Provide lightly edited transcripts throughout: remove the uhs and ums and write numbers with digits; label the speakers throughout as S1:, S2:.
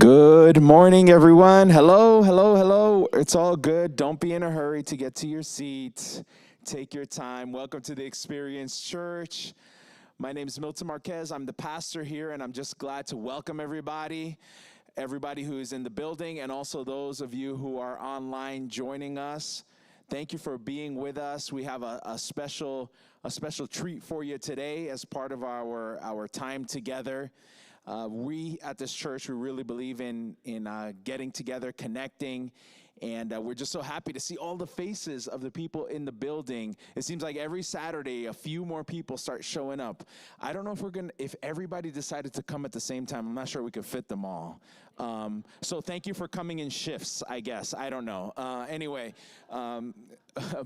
S1: Good morning, everyone. Hello, hello, hello. It's all good. Don't be in a hurry to get to your seat. Take your time. Welcome to the Experience Church. My name is Milton Marquez. I'm the pastor here, and I'm just glad to welcome everybody who is in the building, and also those of you who are online joining us. Thank you for being with us. We have a special treat for you today as part of our time together. We at this church, we really believe in getting together, connecting, and we're just so happy to see all the faces of the people in the building. It seems like every Saturday, a few more people start showing up. I don't know if everybody decided to come at the same time. I'm not sure we could fit them all. So thank you for coming in shifts, I guess. I don't know.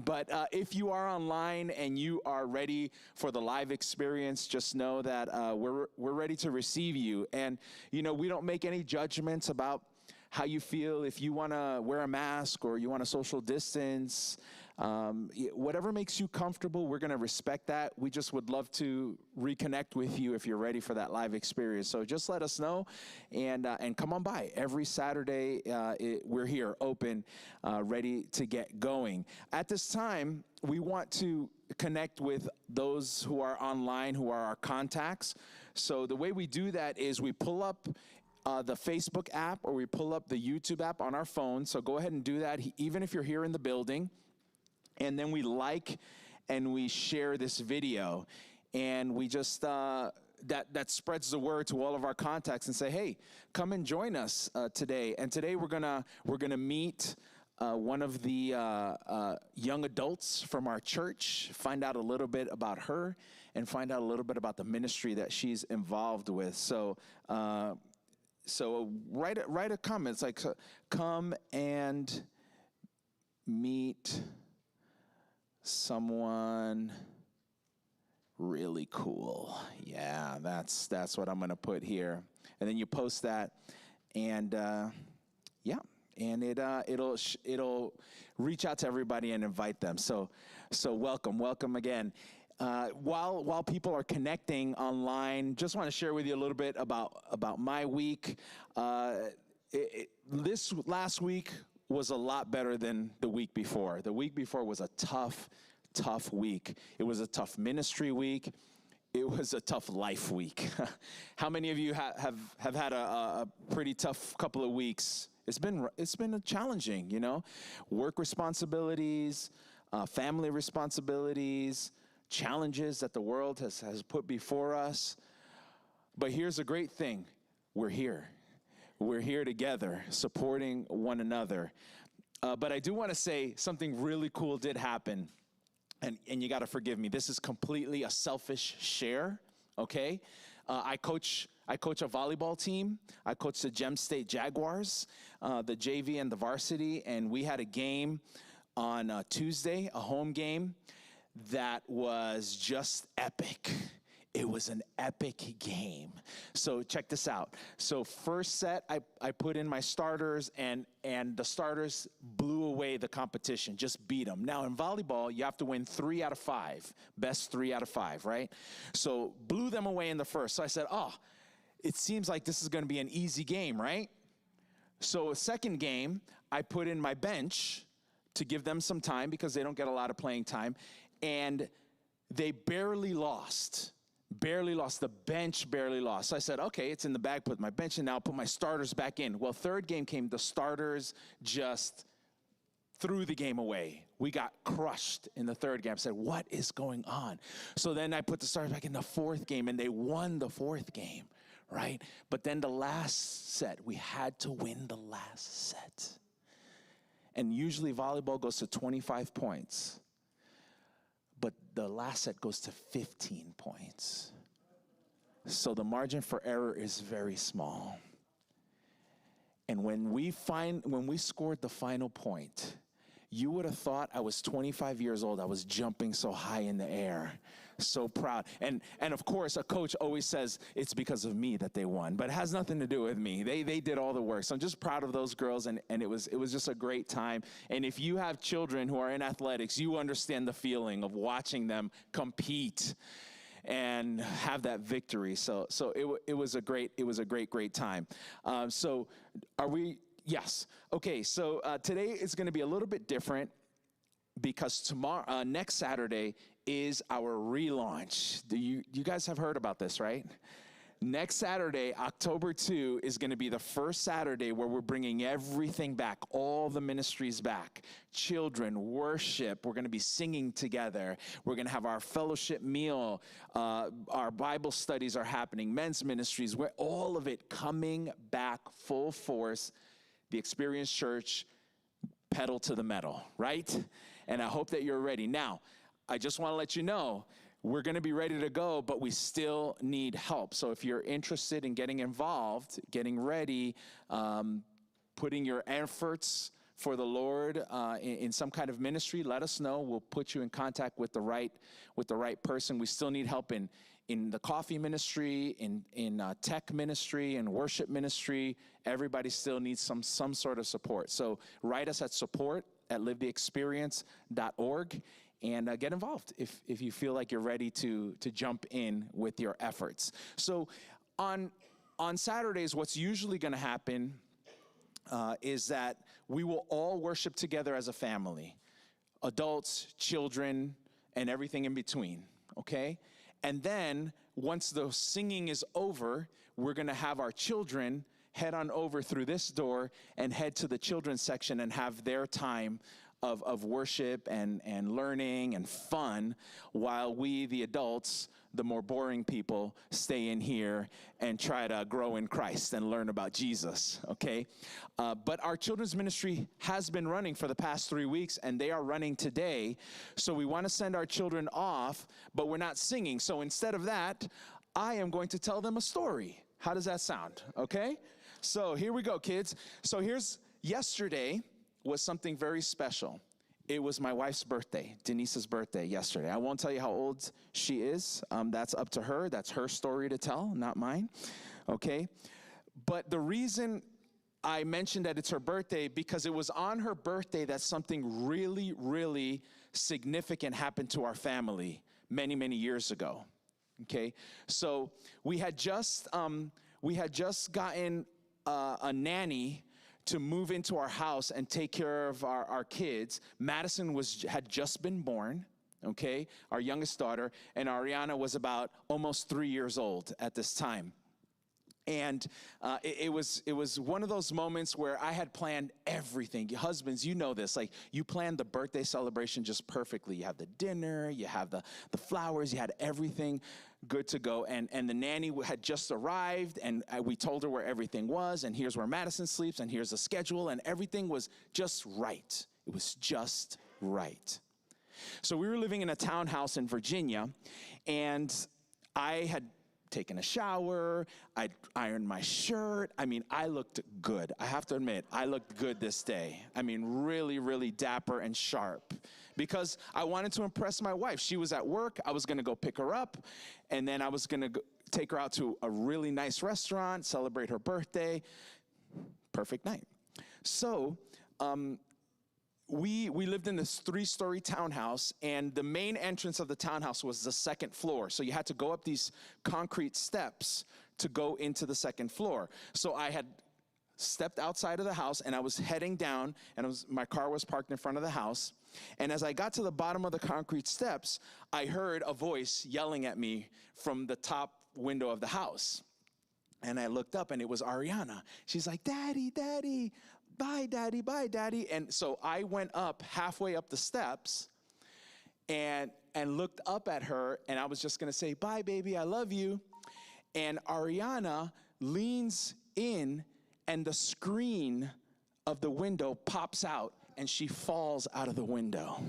S1: But if you are online and you are ready for the live experience, just know that we're ready to receive you. And, we don't make any judgments about how you feel, if you want to wear a mask or you want to social distance. Whatever makes you comfortable, we're going to respect that. We just would love to reconnect with you if you're ready for that live experience. So just let us know and come on by. Every Saturday, we're here, open, ready to get going. At this time, we want to connect with those who are online, who are our contacts. So the way we do that is we pull up the Facebook app or we pull up the YouTube app on our phone. So go ahead and do that, even if you're here in the building. And then we like and we share this video, and we just that spreads the word to all of our contacts and say, hey, come and join us today. And today we're gonna meet one of the young adults from our church, find out a little bit about her, and find out a little bit about the ministry that she's involved with. So write a comment. It's like, come and meet someone really cool. Yeah, that's what I'm going to put here. And then you post that, and it'll reach out to everybody and invite them. So welcome again. While people are connecting online, just want to share with you a little bit about my week. This last week was a lot better than the week before. The week before was a tough week. It was a tough ministry week. It was a tough life week. How many of you have had a pretty tough couple of weeks? It's been challenging, work responsibilities, family responsibilities, challenges that the world has put before us. But here's a great thing. We're here. We're here together, supporting one another. But I do want to say something really cool did happen. And you got to forgive me. This is completely a selfish share, okay? I coach a volleyball team. I coach the Gem State Jaguars, the JV and the varsity. And we had a game on Tuesday, a home game, that was just epic. It was an epic game. So check this out. So first set, I put in my starters, and the starters blew away the competition, just beat them. Now in volleyball, you have to win 3 out of 5, best 3 out of 5, right? So blew them away in the first. So I said, it seems like this is going to be an easy game, right? So a second game, I put in my bench to give them some time because they don't get a lot of playing time, and they barely lost. The bench barely lost. So I said, okay, it's in the bag, put my bench in, now I'll put my starters back in. Well, third game came, the starters just threw the game away. We got crushed in the third game. I said, what is going on? So then I put the starters back in the fourth game, and they won the fourth game, right? But then the last set, we had to win the last set. And usually volleyball goes to 25 points. But the last set goes to 15 points. So the margin for error is very small. And when we scored the final point, you would have thought I was 25 years old. I was jumping so high in the air, so proud. And of course, a coach always says it's because of me that they won, but it has nothing to do with me. They did all the work. So I'm just proud of those girls, and it was just a great time. And if you have children who are in athletics, you understand the feeling of watching them compete. and have that victory. So it was a great time. So are we? Yes. Okay. So today is going to be a little bit different because tomorrow, next Saturday is our relaunch. You guys have heard about this, right? Next Saturday, October 2, is going to be the first Saturday where we're bringing everything back, all the ministries back. Children, worship, we're going to be singing together. We're going to have our fellowship meal. Our Bible studies are happening, men's ministries, where all of it coming back full force. The Experience Church, pedal to the metal, right? And I hope that you're ready. Now, I just want to let you know, we're going to be ready to go, but we still need help. So if you're interested in getting involved, getting ready, putting your efforts for the Lord in some kind of ministry, let us know. We'll put you in contact with the right person. We still need help in the coffee ministry, in tech ministry, and worship ministry. Everybody still needs some sort of support. So write us at support@livetheexperience.org. And get involved if you feel like you're ready to jump in with your efforts. So on Saturdays, what's usually going to happen is that we will all worship together as a family, adults, children, and everything in between, okay? And then once the singing is over, we're going to have our children head on over through this door and head to the children's section and have their time of worship and learning and fun, while we, the adults, the more boring people, stay in here and try to grow in Christ and learn about Jesus, okay? But our children's ministry has been running for the past 3 weeks, and they are running today. So we want to send our children off, but we're not singing. So instead of that, I am going to tell them a story. How does that sound, okay? So here we go, kids. So yesterday was something very special. It was my wife's birthday, Denise's birthday yesterday. I won't tell you how old she is. That's up to her. That's her story to tell, not mine, okay? But the reason I mentioned that it's her birthday, because it was on her birthday that something really, really significant happened to our family many, many years ago, okay? So we had just gotten a nanny to move into our house and take care of our kids. Madison had just been born, okay, our youngest daughter, and Ariana was about almost 3 years old at this time. And it was one of those moments where I had planned everything. Husbands, you know this. Like, you planned the birthday celebration just perfectly. You have the dinner, you have the flowers, you had everything good to go. And the nanny had just arrived, and we told her where everything was, and here's where Madison sleeps, and here's the schedule, and everything was just right. It was just right. So we were living in a townhouse in Virginia, and I had taken a shower, I'd ironed my shirt. I mean, I looked good. I have to admit, I looked good this day. I mean, really, really dapper and sharp, because I wanted to impress my wife. She was at work. I was going to go pick her up, and then I was going to take her out to a really nice restaurant, celebrate her birthday. Perfect night. So, we lived in this 3-story townhouse, and the main entrance of the townhouse was the second floor. So you had to go up these concrete steps to go into the second floor. So I had stepped outside of the house, and I was heading down, and my car was parked in front of the house. And as I got to the bottom of the concrete steps, I heard a voice yelling at me from the top window of the house. And I looked up, and it was Ariana. She's like, "Daddy, Daddy. Bye, Daddy, bye, Daddy." And so I went up halfway up the steps and looked up at her, and I was just going to say, "Bye, baby, I love you." And Ariana leans in, and the screen of the window pops out, and she falls out of the window.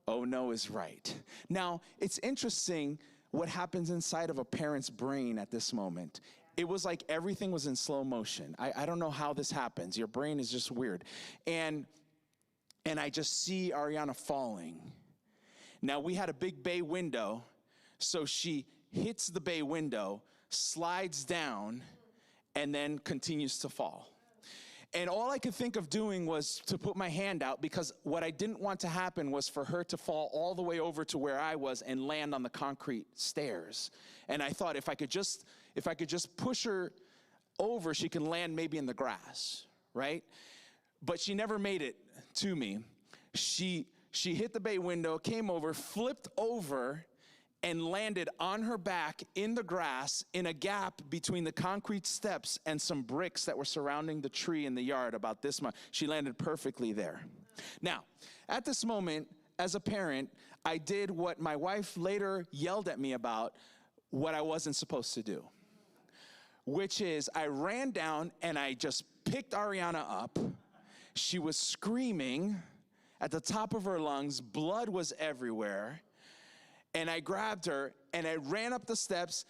S1: Oh no is right. Now, it's interesting what happens inside of a parent's brain at this moment. It was like everything was in slow motion. I don't know how this happens. Your brain is just weird. And I just see Ariana falling. Now, we had a big bay window, so she hits the bay window, slides down, and then continues to fall. And all I could think of doing was to put my hand out, because what I didn't want to happen was for her to fall all the way over to where I was and land on the concrete stairs. And I thought if I could just push her over, she can land maybe in the grass, right? But she never made it to me. She hit the bay window, came over, flipped over, and landed on her back in the grass in a gap between the concrete steps and some bricks that were surrounding the tree in the yard about this much. She landed perfectly there. Now, at this moment, as a parent, I did what my wife later yelled at me about, what I wasn't supposed to do, which is I ran down and I just picked Ariana up. She was screaming at the top of her lungs. Blood was everywhere. And I grabbed her, and I ran up the steps,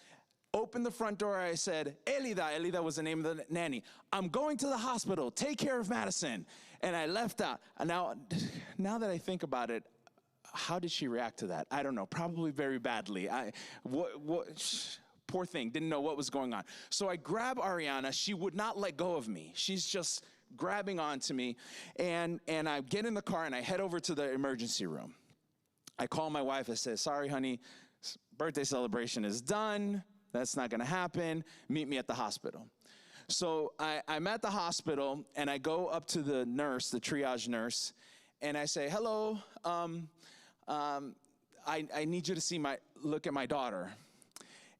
S1: opened the front door. I said, Elida was the name of the nanny. I'm going to the hospital. Take care of Madison. And I left out. And now that I think about it, how did she react to that? I don't know. Probably very badly. Poor thing. Didn't know what was going on. So I grab Ariana. She would not let go of me. She's just grabbing onto me. And I get in the car, and I head over to the emergency room. I call my wife. I say, sorry, honey, birthday celebration is done. That's not going to happen. Meet me at the hospital. So I'm at the hospital, and I go up to the nurse, the triage nurse, and I say, hello, I need you to look at my daughter.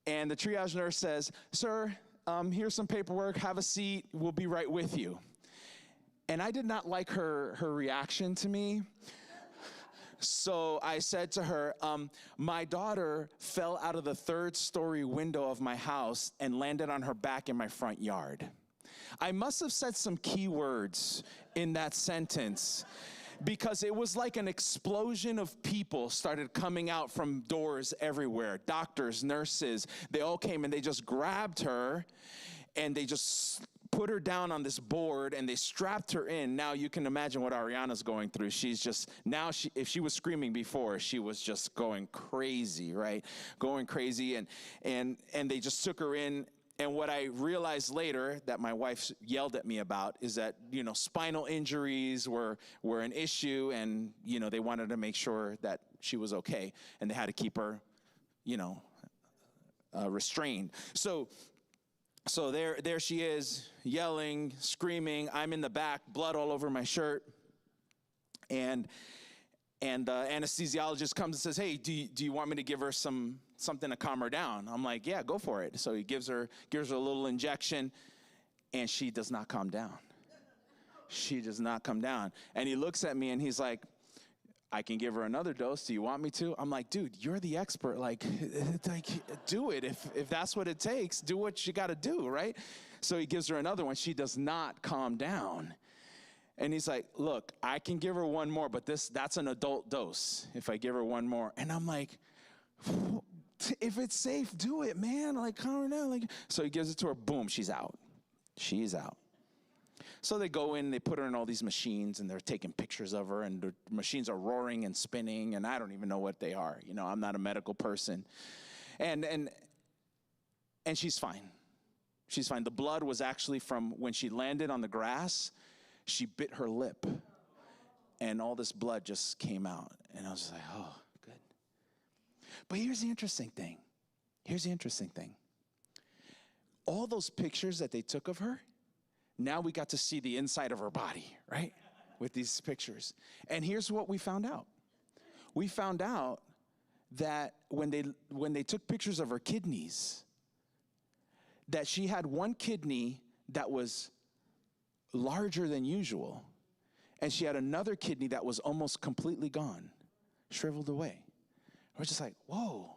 S1: And the triage nurse says, sir, here's some paperwork. Have a seat. We'll be right with you. And I did not like her reaction to me. So I said to her, my daughter fell out of the third-story window of my house and landed on her back in my front yard. I must have said some key words in that sentence, because it was like an explosion of people started coming out from doors everywhere. Doctors, nurses, they all came, and they just grabbed her, and they just put her down on this board, and they strapped her in. Now you can imagine what Ariana's going through. She's just, now if she was screaming before, she was just going crazy, right? Going crazy, and they just took her in. And what I realized later that my wife yelled at me about is that, spinal injuries were an issue, and, they wanted to make sure that she was okay, and they had to keep her, restrained. So there she is, yelling, screaming. I'm in the back, blood all over my shirt. And anesthesiologist comes and says, hey, do you want me to give her something to calm her down? I'm like, yeah, go for it. So he gives her a little injection, and she does not calm down. She does not come down. And he looks at me, and he's like, I can give her another dose. Do you want me to? I'm like, dude, you're the expert. Like do it. If that's what it takes, do what you got to do, right? So he gives her another one. She does not calm down. And he's like, look, I can give her one more, but that's an adult dose if I give her one more. And I'm like, if it's safe, do it, man. Like, calm her down. So he gives it to her. Boom, she's out. She's out. So they go in, they put her in all these machines, and they're taking pictures of her, and the machines are roaring and spinning, and I don't even know what they are. I'm not a medical person. And she's fine. She's fine. The blood was actually from when she landed on the grass. She bit her lip, and all this blood just came out. And I was just like, oh, good. But here's the interesting thing. All those pictures that they took of her, now we got to see the inside of her body, right? With these pictures. And here's what we found out. We found out that when they took pictures of her kidneys, that she had one kidney that was larger than usual, and she had another kidney that was almost completely gone, shriveled away. We're just like, whoa.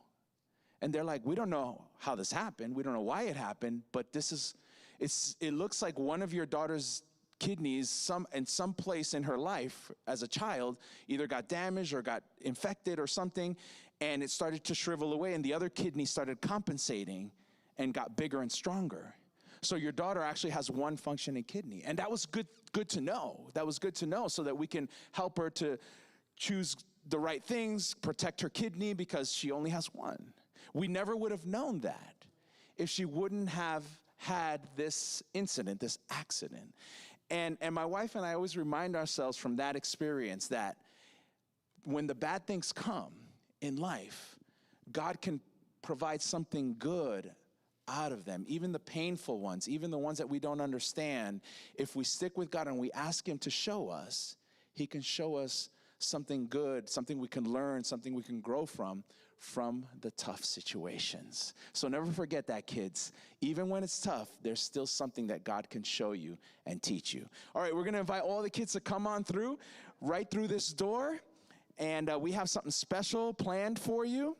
S1: And they're like, we don't know how this happened. We don't know why it happened, but it looks like one of your daughter's kidneys in some place in her life as a child either got damaged or got infected or something, and it started to shrivel away, and the other kidney started compensating and got bigger and stronger. So your daughter actually has one functioning kidney. And that was good to know. That was good to know, so that we can help her to choose the right things, protect her kidney, because she only has one. We never would have known that if she wouldn't have had this incident, this accident. And my wife and I always remind ourselves from that experience that when the bad things come in life, God can provide something good out of them, even the painful ones, even the ones that we don't understand. If we stick with God and we ask him to show us, he can show us something good, something we can learn, something we can grow from the tough situations. So never forget that, kids. Even when it's tough, there's still something that God can show you and teach you. All right, we're going to invite all the kids to come on through, right through this door, and we have something special planned for you.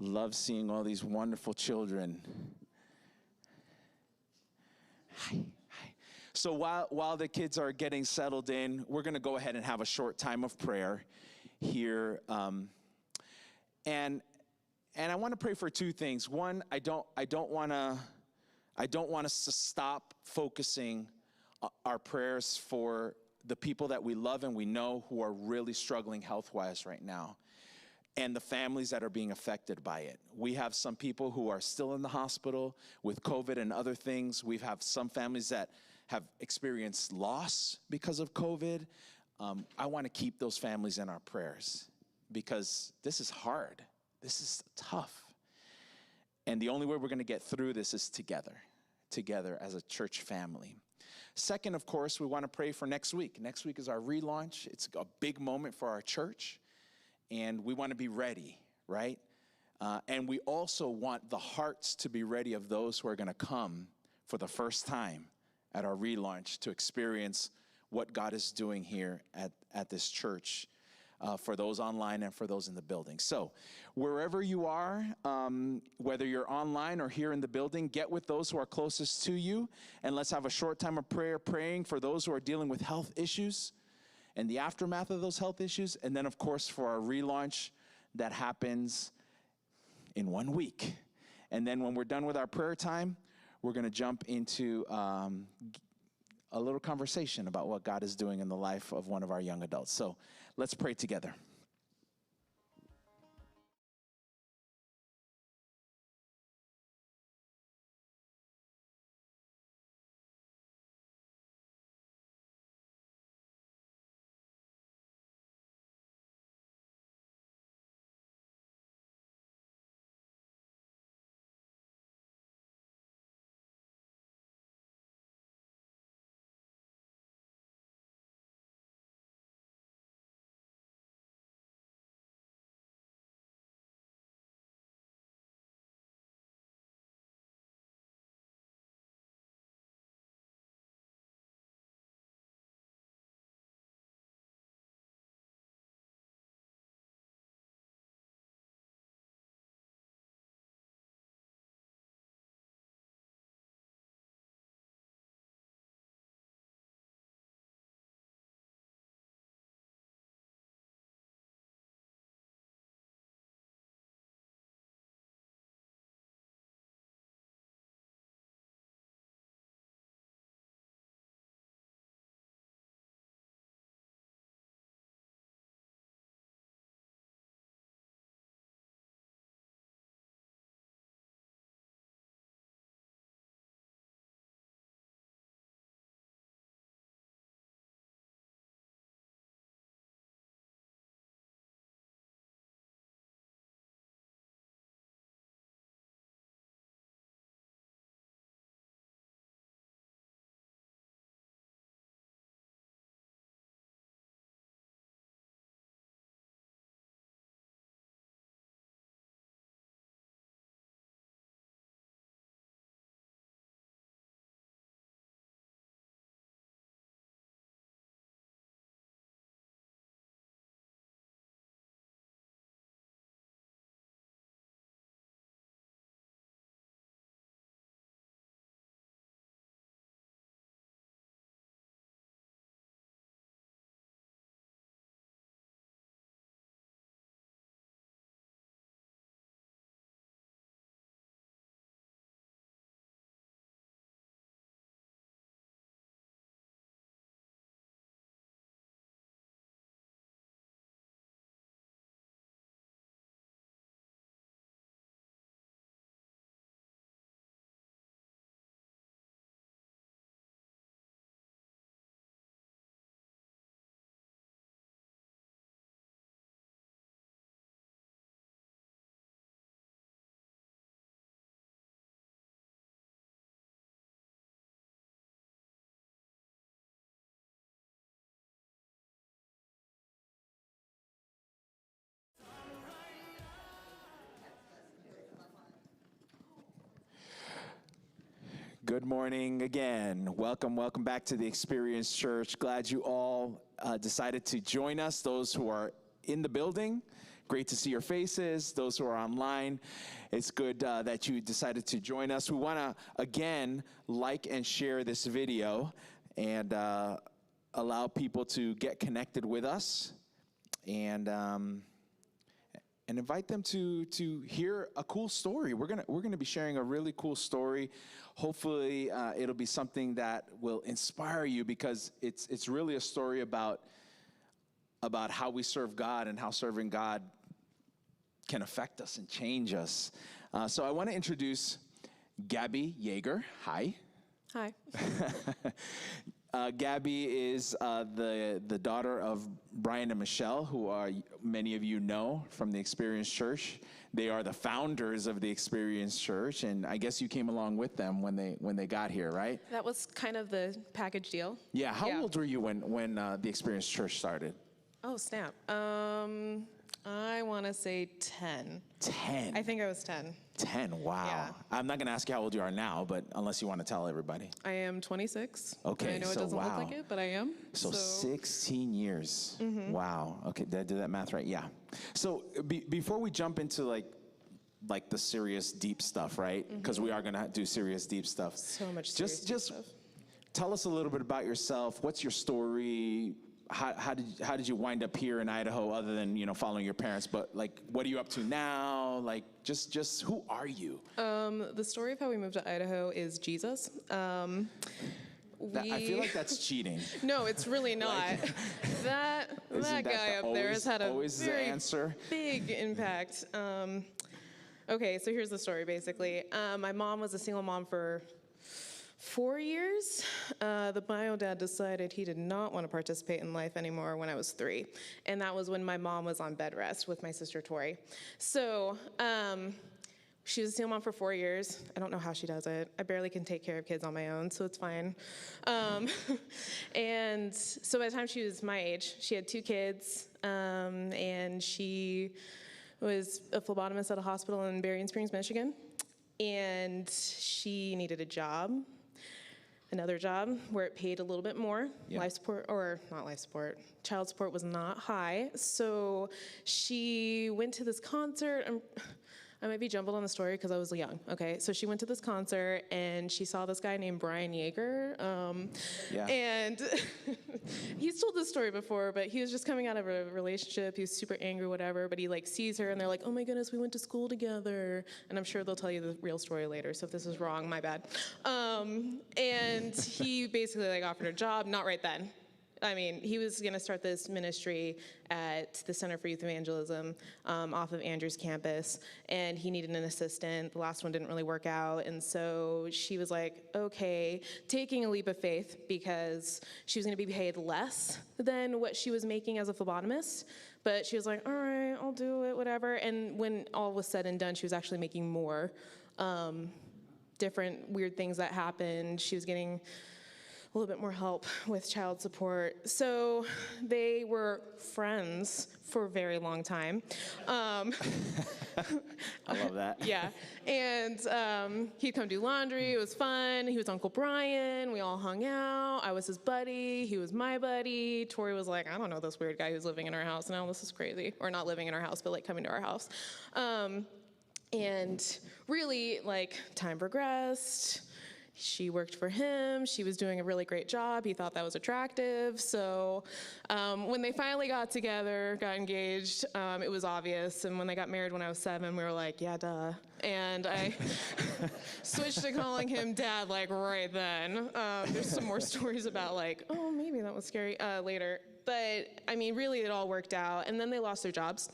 S1: Love seeing all these wonderful children. Hi. So while the kids are getting settled in, we're going to go ahead and have a short time of prayer here. And I want to pray for two things. One, I don't want us to stop focusing our prayers for the people that we love and we know who are really struggling health-wise right now, and the families that are being affected by it. We have some people who are still in the hospital with COVID and other things. We have some families that have experienced loss because of COVID. I want to keep those families in our prayers because this is hard. This is tough. And the only way we're going to get through this is together as a church family. Second, of course, we want to pray for next week. Next week is our relaunch. It's a big moment for our church. And we want to be ready, right? And we also want the hearts to be ready of those who are going to come for the first time at our relaunch to experience what God is doing here at this church, for those online and for those in the building. So wherever you are, whether you're online or here in the building, get with those who are closest to you, and let's have a short time of prayer, praying for those who are dealing with health issues and the aftermath of those health issues. And then, of course, for our relaunch that happens in 1 week. And then when we're done with our prayer time, we're going to jump into a little conversation about what God is doing in the life of one of our young adults. So let's pray together. Good morning again. Welcome back to the Experience Church. Glad you all decided to join us. Those who are in the building, great to see your faces. Those who are online, it's good that you decided to join us. We want to, again, like and share this video and allow people to get connected with us and invite them to hear a cool story. We're gonna be sharing a really cool story. Hopefully, it'll be something that will inspire you, because it's really a story about how we serve God and how serving God can affect us and change us. So I want to introduce Gabby Yeager. Hi.
S2: Hi.
S1: Gabby is the daughter of Brian and Michelle, who many of you know from the Experience Church. They are the founders of the Experience Church, and I guess you came along with them when they got here, right?
S2: That was kind of the package deal.
S1: Yeah. How old were you when the Experience Church started?
S2: Oh, snap. I want to say 10.
S1: 10.
S2: I think I was 10.
S1: 10, wow.
S2: Yeah.
S1: I'm not going to ask you how old you are now, but unless you want to tell everybody.
S2: I am 26.
S1: Okay,
S2: I know it doesn't look like it, but I am.
S1: So 16 years.
S2: Mm-hmm.
S1: Wow. Okay, did I do that math right? Yeah. So before we jump into like the serious deep stuff, right? Because we are going to do serious deep stuff.
S2: So much serious deep stuff.
S1: Tell us a little bit about yourself. What's your story? How did you wind up here in Idaho, other than following your parents? But like, what are you up to now? Like, just who are you?
S2: The story of how we moved to Idaho is Jesus.
S1: I feel like that's cheating.
S2: No, it's really not. that guy up there has had a very big impact. Okay, so here's the story. Basically, my mom was a single mom for 4 years. The bio dad decided he did not want to participate in life anymore when I was 3. And that was when my mom was on bed rest with my sister Tori. So she was a single mom for 4 years. I don't know how she does it. I barely can take care of kids on my own, so it's fine. And so by the time she was my age, she had 2 kids, and she was a phlebotomist at a hospital in Berrien Springs, Michigan. And she needed a job. Another job where it paid a little bit more.
S1: Yeah.
S2: Life support, or not life support, child support was not high. So she went to this concert. I might be jumbled on the story because I was young. Okay, so she went to this concert and she saw this guy named Brian Yeager. And he's told this story before, but he was just coming out of a relationship. He was super angry, whatever. But he sees her and they're like, "Oh my goodness, we went to school together." And I'm sure they'll tell you the real story later. So if this is wrong, my bad. And he basically offered her a job. Not right then. I mean, he was going to start this ministry at the Center for Youth Evangelism off of Andrews campus, and he needed an assistant. The last one didn't really work out, and so she was like, okay, taking a leap of faith, because she was going to be paid less than what she was making as a phlebotomist, but she was like, all right, I'll do it, whatever. And when all was said and done, she was actually making more. Different weird things that happened. She was getting a little bit more help with child support. So they were friends for a very long time.
S1: I love that.
S2: Yeah. And he'd come do laundry. It was fun. He was Uncle Brian. We all hung out. I was his buddy. He was my buddy. Tori was like, I don't know this weird guy who's living in our house now. This is crazy. Or not living in our house, but coming to our house. And really, time progressed. She worked for him. She was doing a really great job. He thought that was attractive. So when they finally got together, got engaged, it was obvious. And when they got married when I was 7, we were like, yeah, duh. And I switched to calling him dad right then. There's some more stories about oh, maybe that was scary later. But, I mean, really, it all worked out. And then they lost their jobs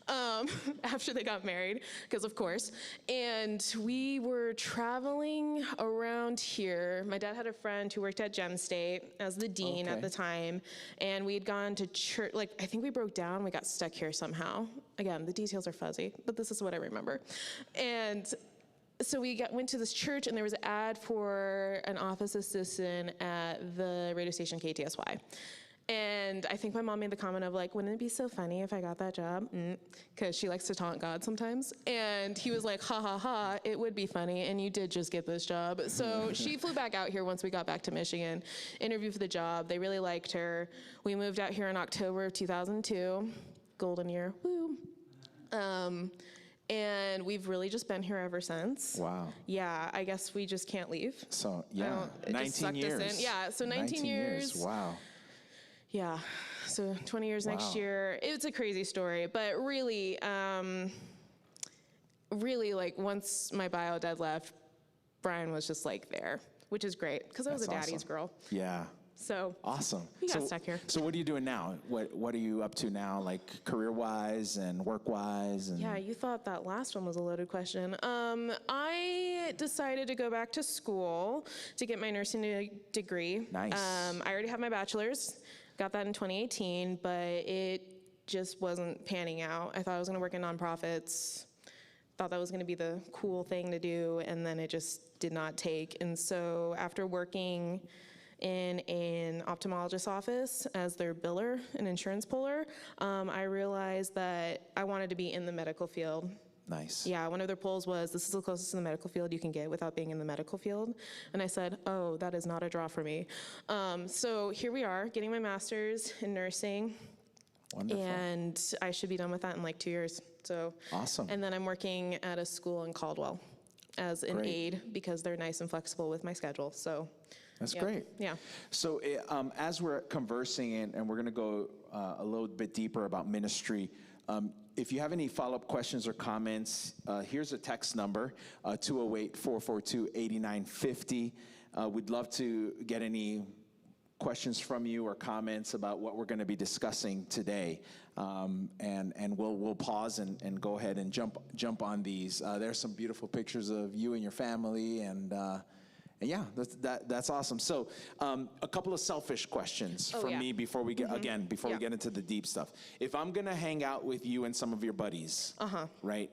S2: after they got married, because of course. And we were traveling around here. My dad had a friend who worked at Gem State as the dean at the time. And we had gone to church. I think we broke down. We got stuck here somehow. Again, the details are fuzzy, but this is what I remember. And so we went to this church, and there was an ad for an office assistant at the radio station KTSY. And I think my mom made the comment of like, wouldn't it be so funny if I got that job? Because she likes to taunt God sometimes. And he was like, ha ha ha, it would be funny. And you did just get this job. So she flew back out here once we got back to Michigan, interviewed for the job. They really liked her. We moved out here in October of 2002, golden year, woo. And we've really just been here ever since.
S1: Wow.
S2: Yeah, I guess we just can't leave.
S1: So, yeah,
S2: It just
S1: 19
S2: sucked us
S1: years.
S2: in. Yeah, so 19 years.
S1: Wow.
S2: Yeah, so 20 years next
S1: Wow.
S2: year. It's a crazy story, but really, really, like, once my bio dad left, Brian was just, like, there, which is great, because I was a
S1: That's
S2: daddy's
S1: awesome.
S2: girl.
S1: Yeah.
S2: So
S1: Awesome.
S2: we got stuck here.
S1: So what are you doing now? What are you up to now, like career-wise and work-wise? And
S2: Yeah, you thought that last one was a loaded question. I decided to go back to school to get my nursing degree.
S1: Nice.
S2: I already have my bachelor's, got that in 2018, but it just wasn't panning out. I thought I was going to work in nonprofits, thought that was going to be the cool thing to do, and then it just did not take. And so after working in an ophthalmologist's office as their biller, an insurance puller, I realized that I wanted to be in the medical field.
S1: Nice.
S2: Yeah, one of their polls was, this is the closest to the medical field you can get without being in the medical field. And I said, oh, that is not a draw for me. So here we are, getting my master's in nursing.
S1: Wonderful.
S2: And I should be done with that in like 2 years. So
S1: Awesome.
S2: And then I'm working at a school in Caldwell as an
S1: Great.
S2: aide because they're nice and flexible with my schedule. So
S1: That's
S2: yeah.
S1: great.
S2: Yeah.
S1: So as we're conversing, and we're going to go a little bit deeper about ministry, if you have any follow-up questions or comments, here's a text number, 208-442-8950. We'd love to get any questions from you or comments about what we're going to be discussing today. And we'll pause and go ahead and jump on these. There's some beautiful pictures of you and your family, and yeah, that's awesome. So a couple of selfish questions from
S2: yeah.
S1: me before we get, before we
S2: Yeah.
S1: get into the deep stuff. If I'm going to hang out with you and some of your buddies, right?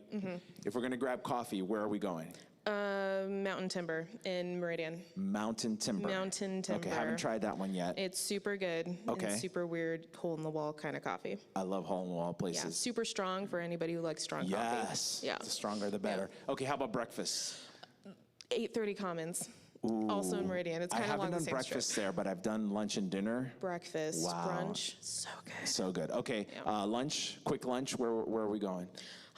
S1: If we're going to grab coffee, where are we going?
S2: Mountain Timber in Meridian.
S1: Mountain Timber.
S2: Mountain Timber.
S1: Okay, haven't tried that one yet.
S2: It's super good.
S1: Okay.
S2: And super weird, hole-in-the-wall kind of coffee.
S1: I love hole-in-the-wall places.
S2: Yeah, super strong for anybody who likes strong coffee.
S1: Yes.
S2: Yeah.
S1: The stronger, the better. Okay, how about breakfast?
S2: 8:30 Commons. Also in Meridian. It's
S1: I
S2: kind of along
S1: haven't
S2: the
S1: done
S2: same
S1: breakfast
S2: strip.
S1: there, but I've done lunch and dinner.
S2: Breakfast,
S1: Wow.
S2: brunch, so good.
S1: So good. Okay,
S2: Yeah.
S1: Lunch, quick lunch, where are we going?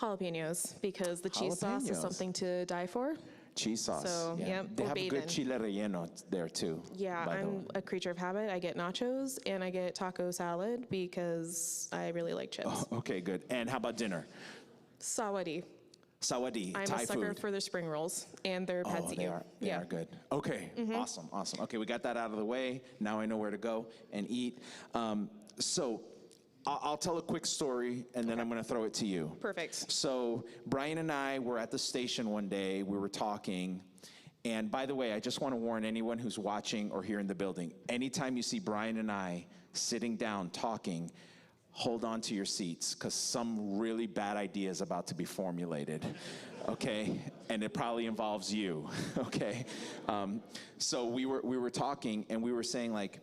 S2: Jalapenos, because the cheese sauce
S1: Jalapenos.
S2: is something to die for.
S1: Cheese sauce.
S2: So,
S1: yeah.
S2: yep,
S1: They
S2: or
S1: have good
S2: bacon.
S1: chile relleno there too.
S2: Yeah,
S1: by the way.
S2: I'm a creature of habit. I get nachos and I get taco salad because I really like chips.
S1: Okay, good. And how about dinner?
S2: Sawadi.
S1: Sawadi,
S2: I'm
S1: Thai
S2: a sucker
S1: food.
S2: for their spring rolls and their pad
S1: Oh,
S2: see
S1: they
S2: ew.
S1: are
S2: Yeah.
S1: good. Okay, awesome. Okay, we got that out of the way. Now I know where to go and eat. So I'll tell a quick story, and then I'm going to throw it to you.
S2: Perfect.
S1: So Brian and I were at the station one day. We were talking. And by the way, I just want to warn anyone who's watching or here in the building, anytime you see Brian and I sitting down talking, hold on to your seats, because some really bad idea is about to be formulated, okay? And it probably involves you, okay? So we were talking, and we were saying, like,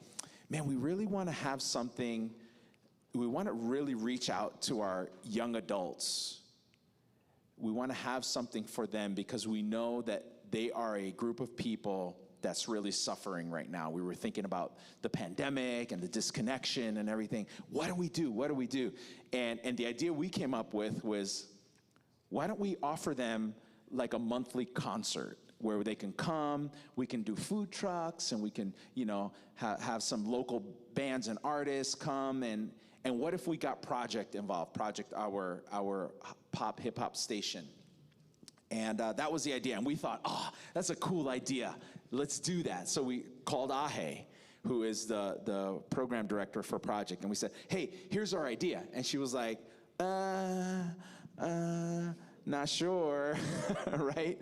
S1: man, we really want to have something, we want to really reach out to our young adults. We want to have something for them because we know that they are a group of people that's really suffering right now. We were thinking about the pandemic and the disconnection and everything. What do we do? What do we do? And the idea we came up with was, why don't we offer them like a monthly concert where they can come, we can do food trucks, and we can, have some local bands and artists come, and what if we got Project involved, Project, our pop hip hop station. And that was the idea. And we thought, that's a cool idea. Let's do that. So we called Ahe, who is the program director for Project. And we said, hey, here's our idea. And she was like, not sure, right?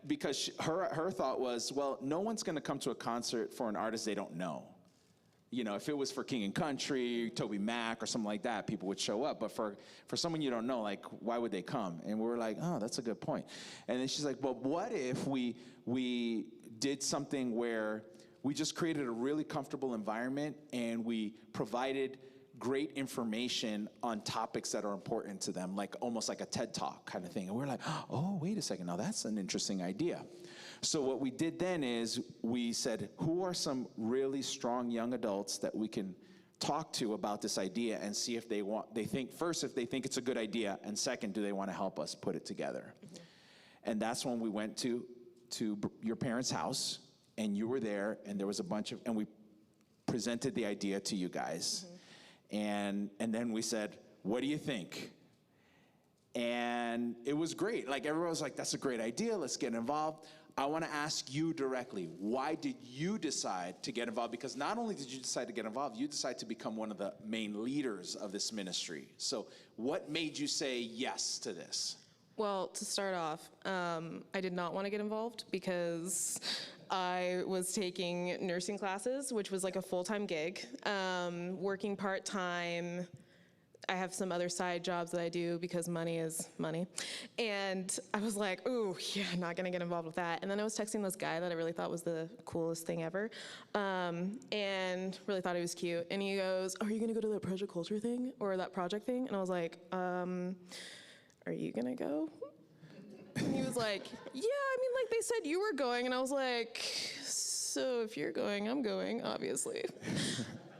S1: Because her thought was, well, no one's going to come to a concert for an artist they don't know. If it was for King and Country, Toby Mac, or something like that, people would show up. But for someone you don't know, like, why would they come? And we were like, oh, that's a good point. And then she's like, well, what if we did something where we just created a really comfortable environment, and we provided great information on topics that are important to them, like almost like a TED Talk kind of thing. And we're like, oh, wait a second, now that's an interesting idea. So what we did then is we said, who are some really strong young adults that we can talk to about this idea, and see if they think it's a good idea, and second, do they want to help us put it together? Mm-hmm. And that's when we went to your parents' house, and you were there, and there was and we presented the idea to you guys. Mm-hmm. And then we said, what do you think? And it was great. Like, everyone was like, that's a great idea, let's get involved. I want to ask you directly, why did you decide to get involved? Because not only did you decide to get involved, you decided to become one of the main leaders of this ministry. So what made you say yes to this?
S2: Well, to start off, I did not want to get involved because I was taking nursing classes, which was like a full-time gig, working part-time. I have some other side jobs that I do because money is money. And I was like, ooh, yeah, not gonna get involved with that. And then I was texting this guy that I really thought was the coolest thing ever, and really thought he was cute. And he goes, are you gonna go to that project culture thing or that project thing? And I was like, are you gonna go? And he was like, yeah, I mean, like, they said you were going. And I was like, so if you're going, I'm going, obviously.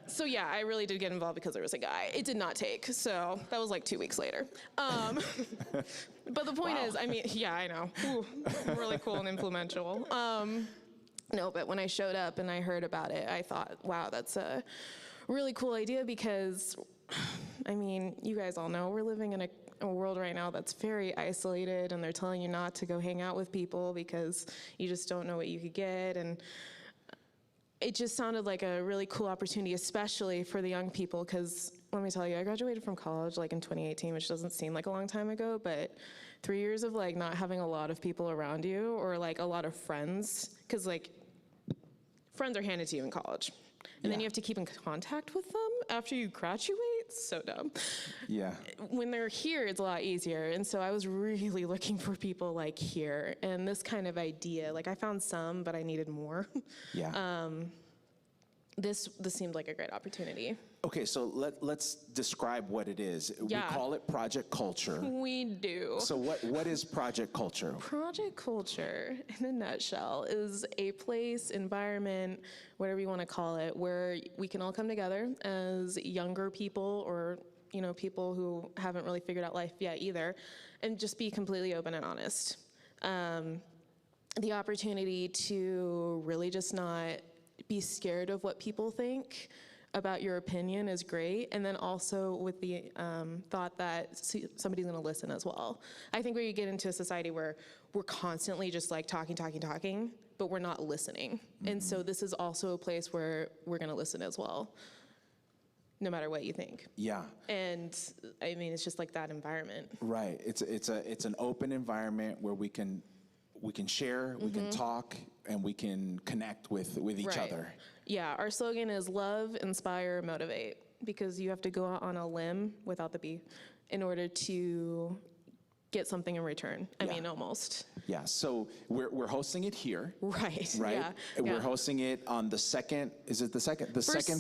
S2: So yeah, I really did get involved because there was a guy. It did not take, so that was like 2 weeks later. But the point is, I mean, yeah, I know. Ooh, really cool and influential. No, but when I showed up and I heard about it, I thought, wow, that's a really cool idea because, I mean, you guys all know we're living in a world right now that's very isolated, and they're telling you not to go hang out with people because you just don't know what you could get. And it just sounded like a really cool opportunity, especially for the young people, because let me tell you, I graduated from college like in 2018, which doesn't seem like a long time ago, but 3 years of like not having a lot of people around you or like a lot of friends, because like friends are handed to you in college. And then you have to keep in contact with them after you graduate. So dumb. Yeah. When they're here, it's a lot easier. And so I was really looking for people like here. And this kind of idea, like I found some, but I needed more. Yeah. This seemed like a great opportunity. Okay, so let's describe what it is. Yeah. We call it Project Culture. We do. So what is Project Culture? Project Culture, in a nutshell, is a place, environment, whatever you want to call it, where we can all come together as younger people or, you know, people who haven't really figured out life yet either, and just be completely open and honest. The opportunity to really just not be scared of what people think about your opinion is great, and then also with the thought that somebody's gonna listen as well. I think when you get into a society where we're constantly just like talking, but we're not listening. Mm-hmm. And so this is also a place where we're gonna listen as well, no matter what you think. Yeah. And I mean, it's just like that environment. Right, it's an open environment where we can share, we can talk, and we can connect with each other. Yeah, our slogan is love, inspire, motivate, because you have to go out on a limb without the B in order to get something in return. I mean, almost. Yeah, so we're hosting it here. Right. Right? Yeah. We're hosting it on the second, is it the second?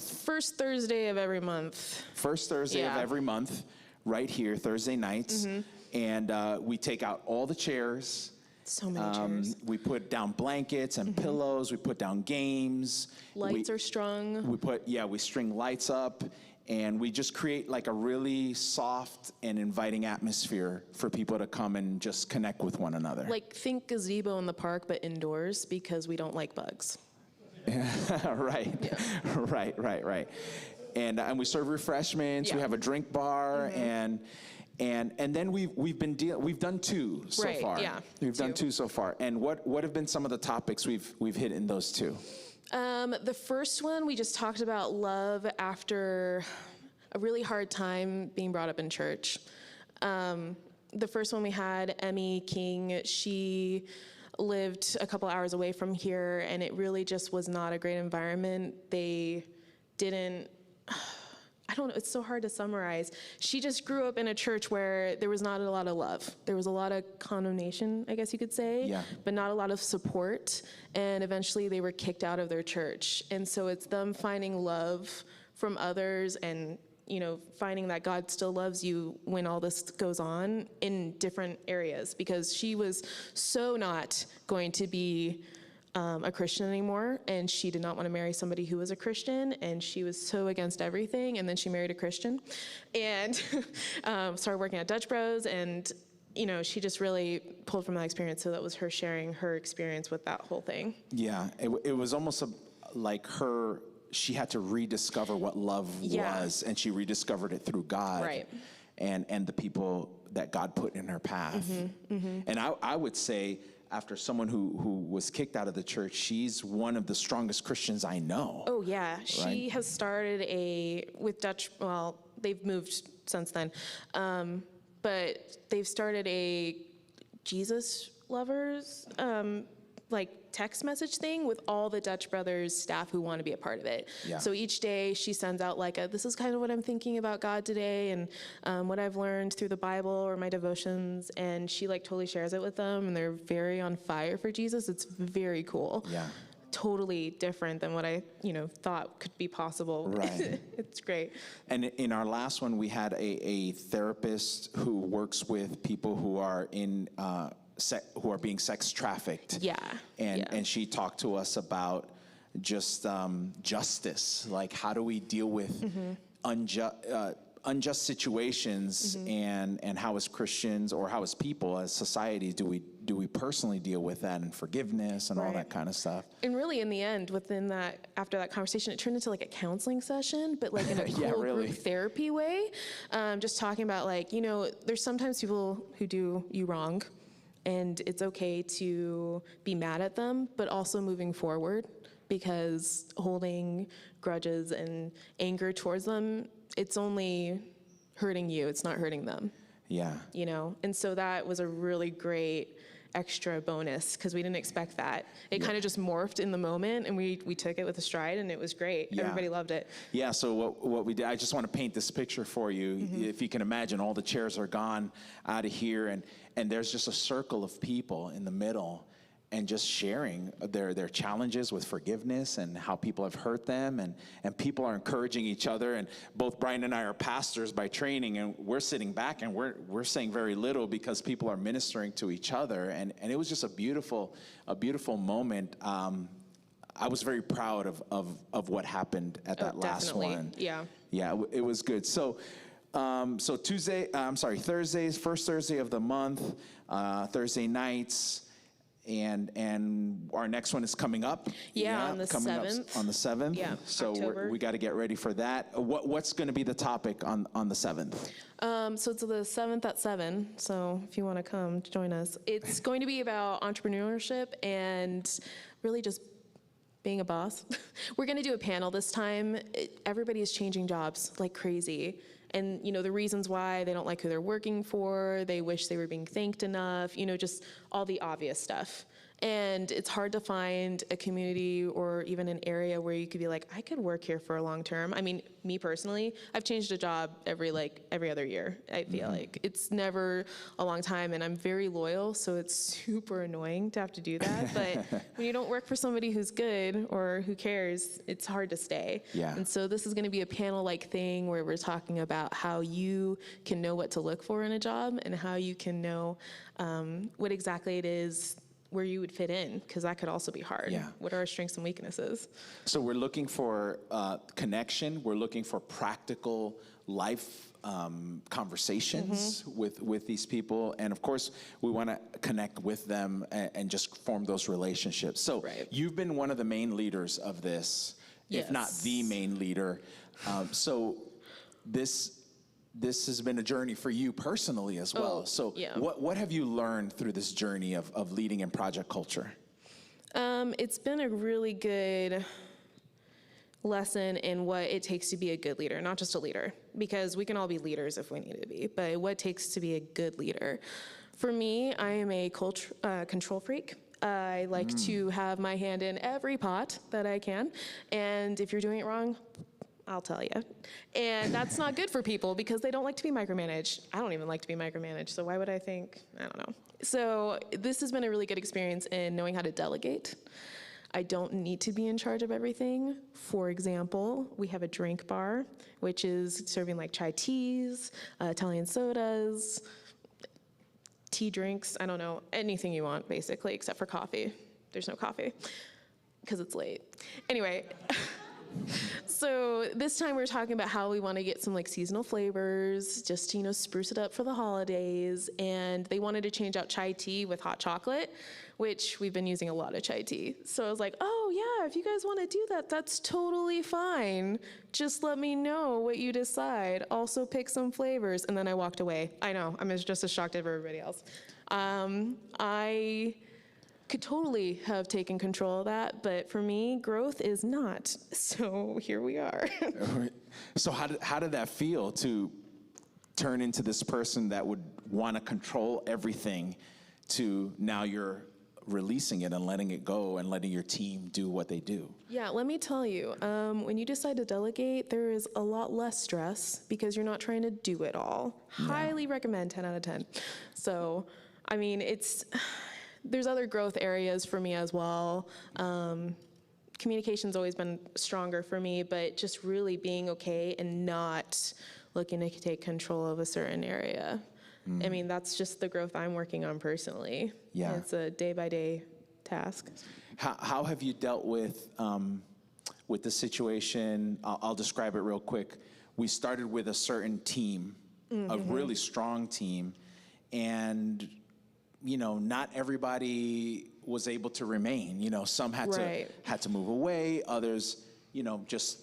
S2: First Thursday of every month. First Thursday of every month, right here, Thursday nights. And we take out all the chairs. So many chairs. We put down blankets and pillows. We put down games. Lights are strung. We string lights up, and we just create like a really soft and inviting atmosphere for people to come and just connect with one another. Like think gazebo in the park, but indoors because we don't like bugs. Right. Yeah. Right. And we serve refreshments. Yeah. We have a drink bar and then we've done two so far. Yeah, we've done two so far. And what have been some of the topics we've hit in those two? The first one, we just talked about love after a really hard time being brought up in church. The first one we had, Emmy King, she lived a couple hours away from here, and it really just was not a great environment. They didn't, I don't know, it's so hard to summarize. She just grew up in a church where there was not a lot of love. There was a lot of condemnation, I guess you could say, but not a lot of support. And eventually they were kicked out of their church. And so it's them finding love from others and, you know, finding that God still loves you when all this goes on in different areas, because she was so not going to be a Christian anymore, and she did not want to marry somebody who was a Christian, and she was so against everything, and then she married a Christian, and started working at Dutch Bros, and you know, she just really pulled from that experience, so that was her sharing her experience with that whole thing.
S1: Yeah, it was almost like she had to rediscover what love was, and she rediscovered it through God,
S2: right,
S1: and the people that God put in her path. And I would say, after someone who was kicked out of the church, she's one of the strongest Christians I know.
S2: Oh yeah, she has started with Dutch, well, they've moved since then, but they've started a Jesus lovers, like text message thing with all the Dutch Brothers staff who want to be a part of it. Yeah. So each day she sends out like this is kind of what I'm thinking about God today, and what I've learned through the Bible or my devotions, and she like totally shares it with them, and they're very on fire for Jesus. It's very cool.
S1: Yeah.
S2: Totally different than what I, thought could be possible.
S1: Right.
S2: It's great.
S1: And in our last one, we had a therapist who works with people who are who are being sex trafficked.
S2: Yeah.
S1: And she talked to us about just justice, like how do we deal with unjust situations, and how as Christians, or how as people, as society, do we personally deal with that, and forgiveness and all that kind of stuff.
S2: And really, in the end, after that conversation, it turned into like a counseling session, but like in a cool group therapy way. Just talking about like, there's sometimes people who do you wrong, and it's okay to be mad at them, but also moving forward, because holding grudges and anger towards them, it's only hurting you, it's not hurting them.
S1: Yeah.
S2: And so that was a really great extra bonus, because we didn't expect that. It kind of just morphed in the moment, and we took it with a stride, and it was great. Yeah. Everybody loved it.
S1: Yeah, so what we did, I just want to paint this picture for you. If you can imagine, all the chairs are gone out of here, and there's just a circle of people in the middle, and just sharing their challenges with forgiveness and how people have hurt them, and people are encouraging each other. And both Brian and I are pastors by training, and we're sitting back and we're saying very little, because people are ministering to each other, and it was just a beautiful moment. I was very proud of what happened at that last one.
S2: Yeah,
S1: it was good. So Thursdays, first Thursday of the month, Thursday nights. And our next one is coming up.
S2: On the 7th.
S1: On the 7th.
S2: Yeah,
S1: so we got to get ready for that. What's going to be the topic on the 7th?
S2: So it's the 7th at 7. So if you want to come join us, it's going to be about entrepreneurship and really just being a boss. We're going to do a panel this time. Everybody is changing jobs like crazy. And, the reasons why they don't like who they're working for, they wish they were being thanked enough, just all the obvious stuff. And it's hard to find a community or even an area where you could be like, I could work here for a long term. I mean, me personally, I've changed a job every other year, I feel like. It's never a long time, and I'm very loyal, so it's super annoying to have to do that. But when you don't work for somebody who's good or who cares, it's hard to stay.
S1: Yeah.
S2: And so this is going to be a panel-like thing where we're talking about how you can know what to look for in a job, and how you can know what exactly it is where you would fit in, because that could also be hard.
S1: Yeah.
S2: What are our strengths and weaknesses?
S1: So we're looking for connection. We're looking for practical life conversations with these people. And of course, we want to connect with them and just form those relationships. So you've been one of the main leaders of this, if not the main leader. So this has been a journey for you personally as well. What have you learned through this journey of leading in project culture?
S2: It's been a really good lesson in what it takes to be a good leader, not just a leader, because we can all be leaders if we need to be, but what it takes to be a good leader. For me, I am a control freak. I like to have my hand in every pot that I can, and if you're doing it wrong, I'll tell you. And that's not good for people because they don't like to be micromanaged. I don't even like to be micromanaged, so why would I think? I don't know. So this has been a really good experience in knowing how to delegate. I don't need to be in charge of everything. For example, we have a drink bar, which is serving like chai teas, Italian sodas, tea drinks, I don't know, anything you want basically, except for coffee. There's no coffee because it's late. Anyway. So this time we're talking about how we want to get some like seasonal flavors, just to, spruce it up for the holidays. And they wanted to change out chai tea with hot chocolate, which we've been using a lot of chai tea. So I was like, oh yeah, if you guys want to do that, that's totally fine. Just let me know what you decide. Also pick some flavors. And then I walked away. I know, I'm just as shocked as everybody else. I could totally have taken control of that, but for me, growth is not. So here we are.
S1: So how did that feel to turn into this person that would want to control everything to now you're releasing it and letting it go and letting your team do what they do?
S2: Yeah, let me tell you, when you decide to delegate, there is a lot less stress because you're not trying to do it all. Yeah. Highly recommend 10 out of 10. So, I mean, there's other growth areas for me as well. Communication's always been stronger for me, but just really being okay and not looking to take control of a certain area. I mean, that's just the growth I'm working on personally. Yeah. It's a day-by-day task.
S1: How have you dealt with the situation? I'll describe it real quick. We started with a certain team, a really strong team, and not everybody was able to remain. Some had to move away. Others, just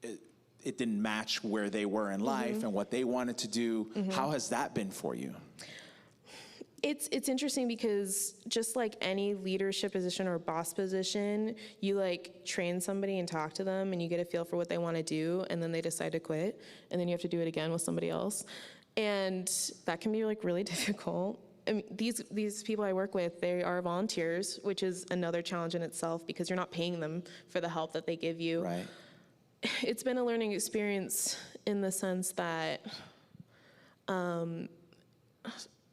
S1: it didn't match where they were in life and what they wanted to do. How has that been for you?
S2: It's interesting because just like any leadership position or boss position, you like train somebody and talk to them and you get a feel for what they want to do, and then they decide to quit, and then you have to do it again with somebody else. And that can be like really difficult. I mean, these people I work with, they are volunteers, which is another challenge in itself because you're not paying them for the help that they give you.
S1: Right.
S2: It's been a learning experience in the sense that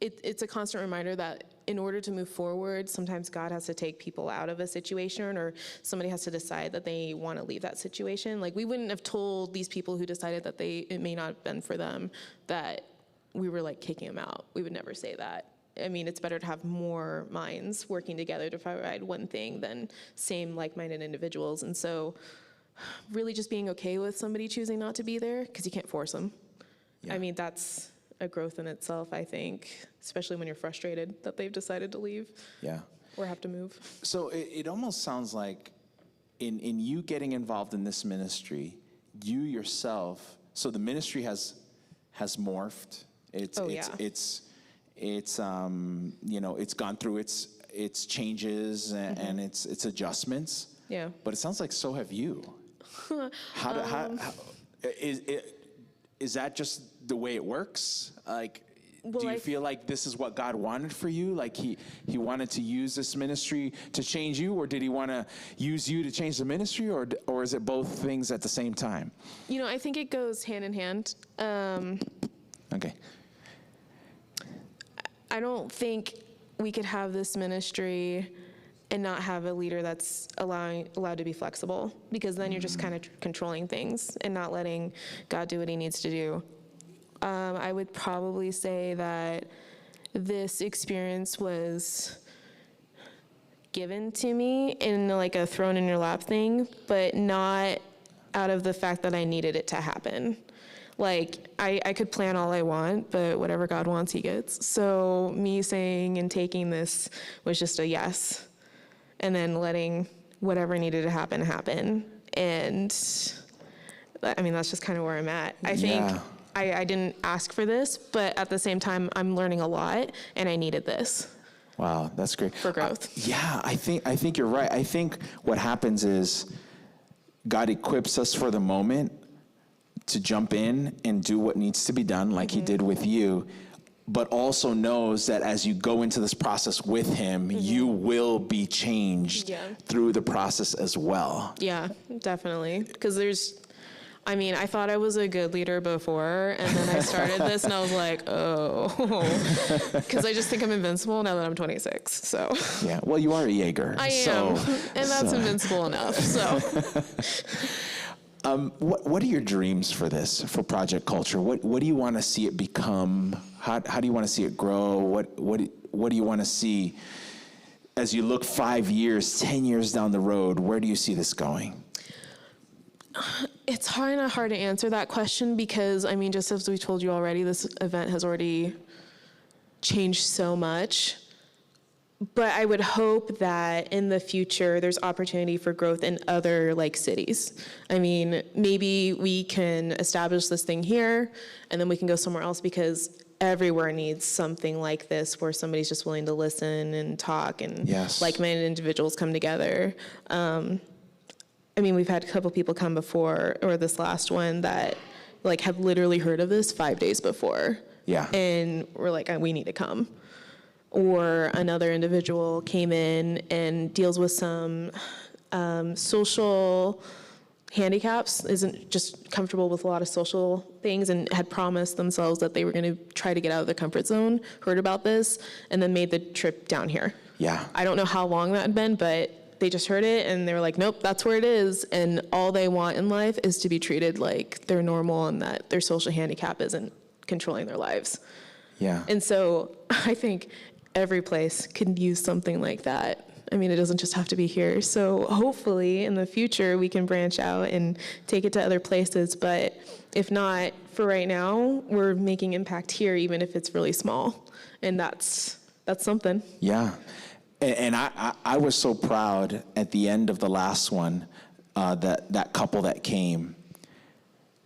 S2: it's a constant reminder that in order to move forward, sometimes God has to take people out of a situation, or somebody has to decide that they want to leave that situation. Like, we wouldn't have told these people who decided that it may not have been for them that we were like kicking them out. We would never say that. I mean, it's better to have more minds working together to provide one thing than same like-minded individuals. And so really just being okay with somebody choosing not to be there, because you can't force them. Yeah. I mean, that's a growth in itself, I think, especially when you're frustrated that they've decided to leave. Yeah. Or have to move.
S1: So it almost sounds like in you getting involved in this ministry, you yourself, so the ministry has morphed. It's gone through its changes and its adjustments. Yeah. But it sounds like so have you. Is that just the way it works? Like, do you feel like this is what God wanted for you? Like he wanted to use this ministry to change you, or did he want to use you to change the ministry, or is it both things at the same time?
S2: I think it goes hand in hand.
S1: Okay.
S2: I don't think we could have this ministry and not have a leader that's allowed to be flexible, because then you're just kind of controlling things and not letting God do what he needs to do. I would probably say that this experience was given to me in like a thrown in your lap thing, but not out of the fact that I needed it to happen. Like, I could plan all I want, but whatever God wants, he gets. So me saying and taking this was just a yes, and then letting whatever needed to happen. And I mean, that's just kind of where I'm at. I think I didn't ask for this, but at the same time, I'm learning a lot, and I needed this.
S1: Wow, that's great.
S2: For growth.
S1: I think you're right. I think what happens is God equips us for the moment to jump in and do what needs to be done, like he did with you, but also knows that as you go into this process with him, you will be changed through the process as well.
S2: Yeah, definitely. Because I mean, I thought I was a good leader before, and then I started this, and I was like, oh, because I just think I'm invincible now that I'm 26. So
S1: Yeah. Well, you are a Yeager.
S2: I am, and that's invincible enough. So.
S1: What are your dreams for this, for Project Culture? What do you want to see it become? How do you want to see it grow? What do you want to see as you look 5 years, 10 years down the road? Where do you see this going?
S2: It's hard to answer that question because, I mean, just as we told you already, this event has already changed so much. But I would hope that in the future, there's opportunity for growth in other cities. I mean, maybe we can establish this thing here, and then we can go somewhere else because everywhere needs something like this where somebody's just willing to listen and talk and like-minded individuals come together. I mean, we've had a couple people come before, or this last one, that have literally heard of this 5 days before.
S1: Yeah.
S2: And we're like, we need to come. Or another individual came in and deals with some social handicaps, isn't just comfortable with a lot of social things, and had promised themselves that they were going to try to get out of their comfort zone, heard about this, and then made the trip down here.
S1: Yeah.
S2: I don't know how long that had been, but they just heard it and they were like, nope, that's where it is. And all they want in life is to be treated like they're normal and that their social handicap isn't controlling their lives.
S1: Yeah.
S2: And so I think every place can use something like that. I mean, it doesn't just have to be here. So hopefully in the future we can branch out and take it to other places. But if not, for right now, we're making impact here, even if it's really small. And that's something.
S1: Yeah. And I was so proud at the end of the last one, that couple that came,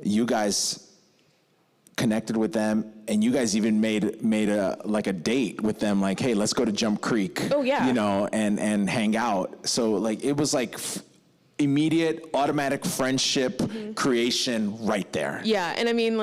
S1: you guys connected with them, and you guys even made a date with them, like, hey, let's go to Jump Creek.
S2: Oh, yeah.
S1: And hang out. So it was immediate, automatic friendship creation right there.
S2: Yeah, and I mean,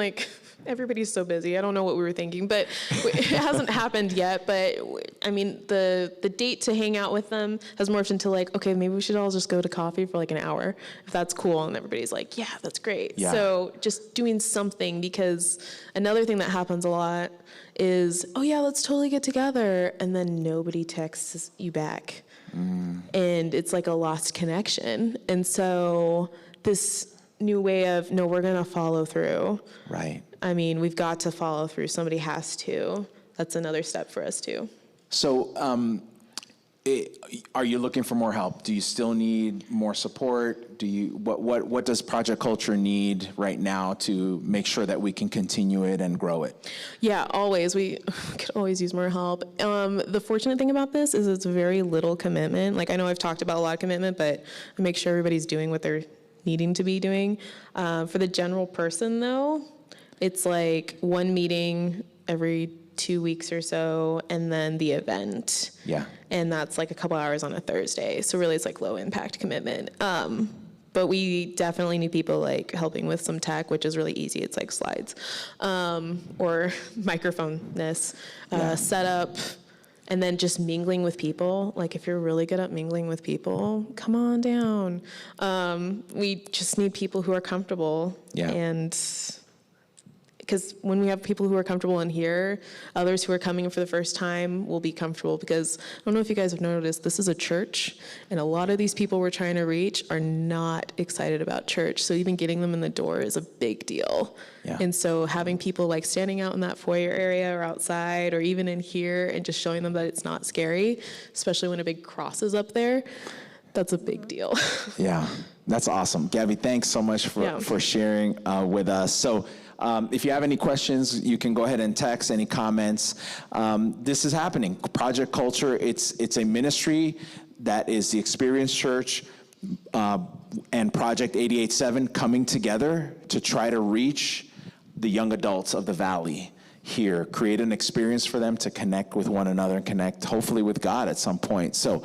S2: everybody's so busy. I don't know what we were thinking, but it hasn't happened yet. But I mean, the date to hang out with them has morphed into okay, maybe we should all just go to coffee for an hour, if that's cool. And everybody's like, yeah, that's great.
S1: Yeah.
S2: So just doing something, because another thing that happens a lot is, oh yeah, let's totally get together, and then nobody texts you back. And it's like a lost connection. And so this new way of, no, we're gonna follow through.
S1: Right.
S2: I mean, we've got to follow through. Somebody has to. That's another step for us too.
S1: So, are you looking for more help? Do you still need more support? What does Project Culture need right now to make sure that we can continue it and grow it?
S2: Yeah, always. We could always use more help. The fortunate thing about this is it's very little commitment. I know I've talked about a lot of commitment, but I make sure everybody's doing what they're needing to be doing. For the general person, though, it's one meeting every 2 weeks or so, and then the event.
S1: Yeah.
S2: And that's a couple hours on a Thursday. So really it's low impact commitment. But we definitely need people helping with some tech, which is really easy. It's slides, or microphone-ness, setup, and then just mingling with people. If you're really good at mingling with people, come on down. We just need people who are comfortable.
S1: Yeah.
S2: And because when we have people who are comfortable in here, others who are coming for the first time will be comfortable, because I don't know if you guys have noticed, this is a church, and a lot of these people we're trying to reach are not excited about church. So even getting them in the door is a big deal.
S1: Yeah.
S2: And so having people standing out in that foyer area or outside or even in here and just showing them that it's not scary, especially when a big cross is up there, that's a big deal.
S1: Yeah, that's awesome. Gabby, thanks so much for sharing with us. So if you have any questions, you can go ahead and text any comments. This is happening. Project Culture, it's a ministry that is the Experience Church and Project 88.7 coming together to try to reach the young adults of the Valley here, create an experience for them to connect with one another and connect hopefully with God at some point. So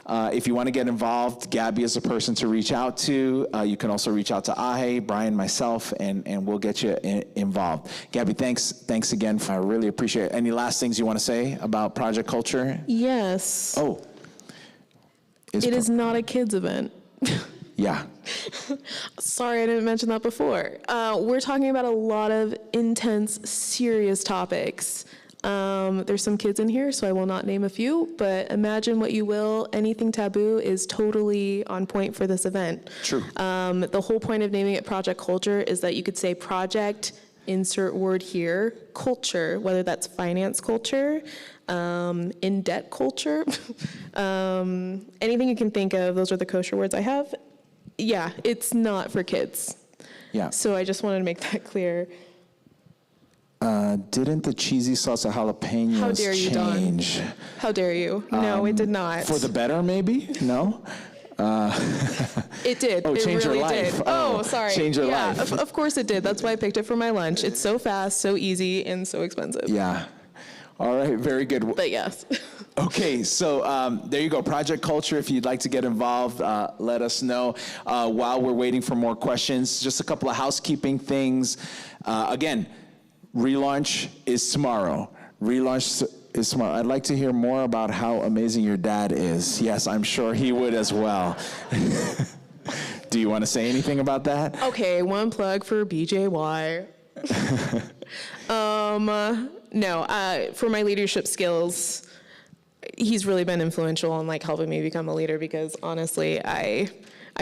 S1: if you want to get involved, Gabby is a person to reach out to. You can also reach out to Ahe, Brian, myself, and we'll get you involved. Gabby, thanks again. I really appreciate it. Any last things you want to say about Project Culture?
S2: Yes.
S1: Oh.
S2: It is not a kids event.
S1: Yeah.
S2: Sorry, I didn't mention that before. We're talking about a lot of intense, serious topics. There's some kids in here, so I will not name a few, but imagine what you will. Anything taboo is totally on point for this event.
S1: True.
S2: The whole point of naming it Project Culture is that you could say project, insert word here, culture, whether that's finance culture, in debt culture, anything you can think of. Those are the kosher words I have. Yeah, it's not for kids.
S1: Yeah.
S2: So I just wanted to make that clear.
S1: Didn't the cheesy sauce of jalapenos
S2: How dare you, Dawn?
S1: change?
S2: How dare you? No, it did not.
S1: For the better, maybe? No?
S2: It did.
S1: Oh,
S2: it
S1: change your
S2: really
S1: life.
S2: did. Oh, sorry.
S1: Change your
S2: yeah,
S1: life.
S2: Of course it did. That's why I picked it for my lunch. It's so fast, so easy, and so expensive.
S1: Yeah. All right, very good.
S2: But yes.
S1: Okay, so there you go. Project Culture, if you'd like to get involved, let us know. While we're waiting for more questions, just a couple of housekeeping things. Again, relaunch is tomorrow. Relaunch is tomorrow. I'd like to hear more about how amazing your dad is. Yes, I'm sure he would as well. Do you want to say anything about that?
S2: Okay, one plug for BJY. No, for my leadership skills, he's really been influential in like helping me become a leader, because honestly, I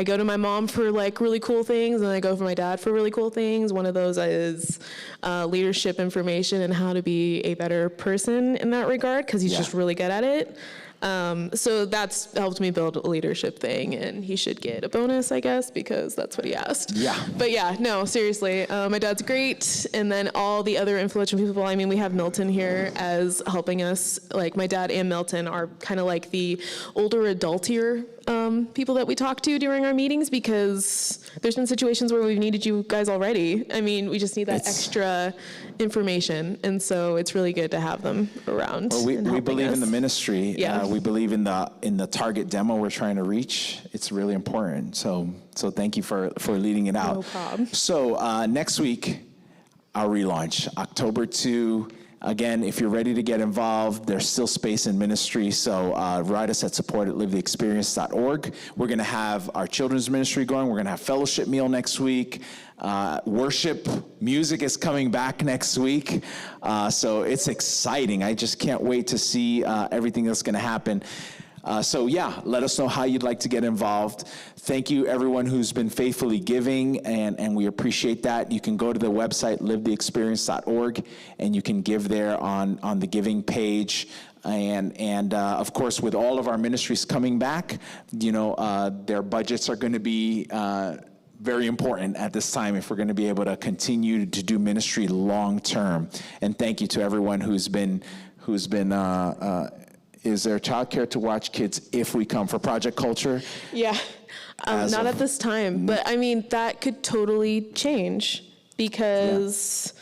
S2: go to my mom for like really cool things, and I go for my dad for really cool things. One of those is leadership information and how to be a better person in that regard, because he's just really good at it. So that's helped me build a leadership thing, and he should get a bonus, I guess, because that's what he asked.
S1: Yeah.
S2: But yeah, no, seriously, my dad's great. And then all the other influential people, I mean, we have Milton here as helping us. Like my dad and Milton are kind of like the older adultier people that we talk to during our meetings, because there's been situations where we've needed you guys already. I mean, we just need that extra information, and so it's really good to have them around.
S1: Well, we believe in the ministry.
S2: Yeah.
S1: We believe in the target demo we're trying to reach. It's really important. So thank you for leading it out.
S2: No problem.
S1: So next week, our relaunch, October 2. Again, if you're ready to get involved, there's still space in ministry, so write us at support@livetheexperience.org. We're going to have our children's ministry going. We're going to have fellowship meal next week. Worship music is coming back next week, so it's exciting. I just can't wait to see everything that's going to happen. So yeah, let us know how you'd like to get involved. Thank you, everyone who's been faithfully giving, and we appreciate that. You can go to the website, livetheexperience.org, and you can give there on the giving page. And of course, with all of our ministries coming back, their budgets are going to be very important at this time if we're going to be able to continue to do ministry long term. And thank you to everyone who's been. Is there childcare to watch kids if we come for Project Culture?
S2: Yeah, not at this time, but I mean, that could totally change, because,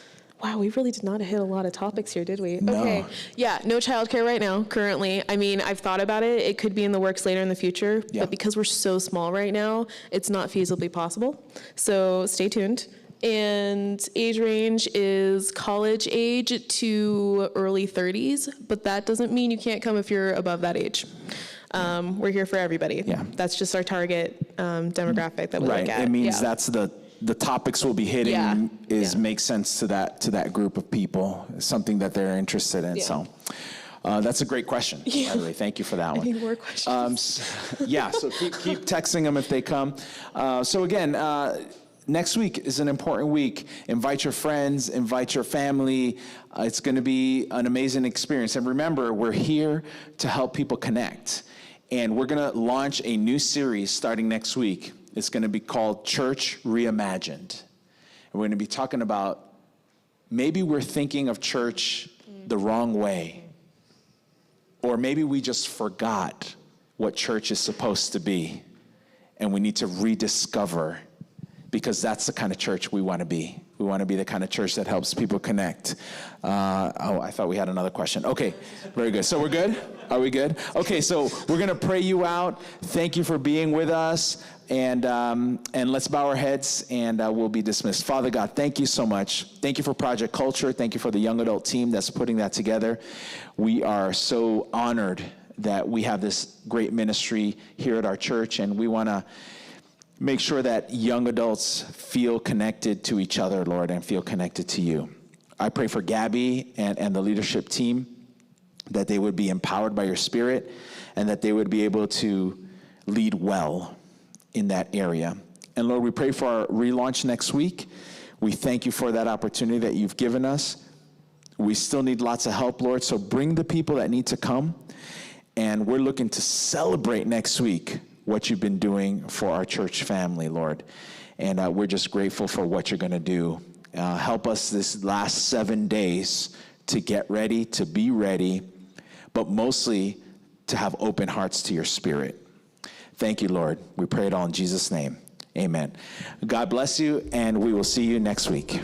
S2: wow, we really did not hit a lot of topics here, did we?
S1: No.
S2: Okay, yeah, no childcare right now, currently. I mean, I've thought about it. It could be in the works later in the future, but because we're so small right now, it's not feasibly possible. So stay tuned. And age range is college age to early 30s, but that doesn't mean you can't come if you're above that age. We're here for everybody.
S1: Yeah.
S2: That's just our target demographic that we look at.
S1: It means that's the topics we'll be hitting makes sense to that group of people, something that they're interested in. So that's a great question, by the way. Thank you for that one.
S2: I need more questions.
S1: So keep texting them if they come. So again, next week is an important week. Invite your friends, invite your family. It's going to be an amazing experience. And remember, we're here to help people connect. And we're going to launch a new series starting next week. It's going to be called Church Reimagined. And we're going to be talking about maybe we're thinking of church the wrong way. Or maybe we just forgot what church is supposed to be. And we need to rediscover, because that's the kind of church we want to be. We want to be the kind of church that helps people connect. I thought we had another question. Okay, very good. So we're good? Are we good? Okay, so we're going to pray you out. Thank you for being with us. And let's bow our heads, and we'll be dismissed. Father God, thank you so much. Thank you for Project Culture. Thank you for the young adult team that's putting that together. We are so honored that we have this great ministry here at our church, and we want to make sure that young adults feel connected to each other, Lord, and feel connected to you. I pray for Gabby and the leadership team, that they would be empowered by your Spirit and that they would be able to lead well in that area. And Lord, we pray for our relaunch next week. We thank you for that opportunity that you've given us. We still need lots of help, Lord, so bring the people that need to come. And we're looking to celebrate next week what you've been doing for our church family, Lord. And we're just grateful for what you're going to do. Help us this last 7 days to get ready, to be ready, but mostly to have open hearts to your Spirit. Thank you, Lord. We pray it all in Jesus' name. Amen. God bless you, and we will see you next week.